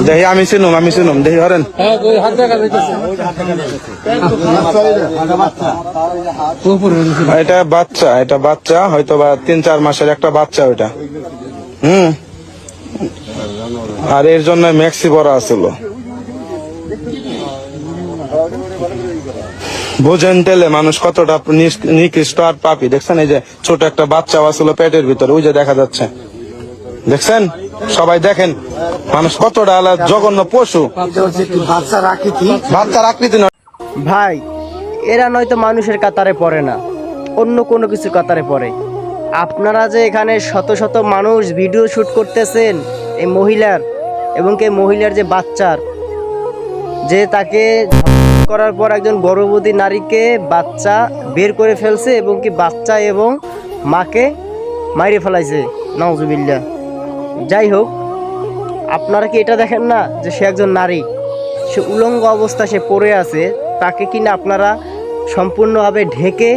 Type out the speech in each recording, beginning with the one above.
দেখি আমি চিনুম দেখি হরেন এটা বাচ্চা হয়তো বা 3-4 মাসের একটা বাচ্চা ওইটা। আর এর জন্য ম্যাক্সি পরা আছিল। বুঝেন তেলে মানুষ কতটা নিকৃষ্ট আর পাপি। দেখছেন এই যে ছোট একটা বাচ্চা আছিল পেটের ভিতরে, ওই যে দেখা যাচ্ছে, দেখছেন? সবাই দেখেন মানুষ কতটা জঘন্য পশু। বাচ্চার আকৃতি নয় ভাই, এরা নয়তো মানুষের কাতারে পড়ে না, অন্য কোনো কিছু কাতারে পড়ে। আপনারা যে এখানে শত শত মানুষ ভিডিও শুট করতেছেন এই মহিলার, এবং এই মহিলার যে বাচ্চার, যে তাকে করার পর একজন গর্ভবতী নারীকে বাচ্চা বের করে ফেলছে এবং কি বাচ্চা এবং মাকে মাইরে ফেলাইছে, নাউজুবিল্লাহ। যাই হোক, আপনারা কি এটা দেখেন না যে সে একজন নারী, সে উলঙ্গ অবস্থায় সে পড়ে আছে, তাকে কিনা আপনারা সম্পূর্ণভাবে ঢেকে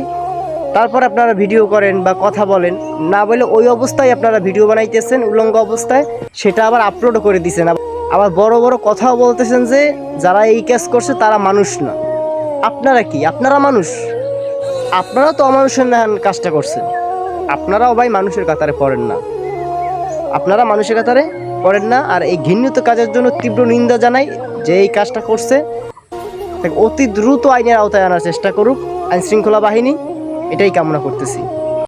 তারপর আপনারা ভিডিও করেন বা কথা বলেন, না বলে ওই অবস্থায় আপনারা ভিডিও বানাইতেছেন উলঙ্গ অবস্থায়, সেটা আবার আপলোডও করে দিচ্ছেন। আবার বড় বড় কথাও বলতেছেন যে যারা এই কাজ করছে তারা মানুষ না। আপনারা কি? আপনারা মানুষ? আপনারা তো অমানুষের কাজটা করছেন। আপনারাও ভাই মানুষের কাতারে পড়েন না, আপনারা মানুষের কাতারে পড়েন না। আর এই ঘৃণিত কাজের জন্য তীব্র নিন্দা জানাই। যে এই কাজটা করছে অতি দ্রুত আইনের আওতায় আনার চেষ্টা করুক আইন শৃঙ্খলা বাহিনী, এটাই কামনা করতেছি।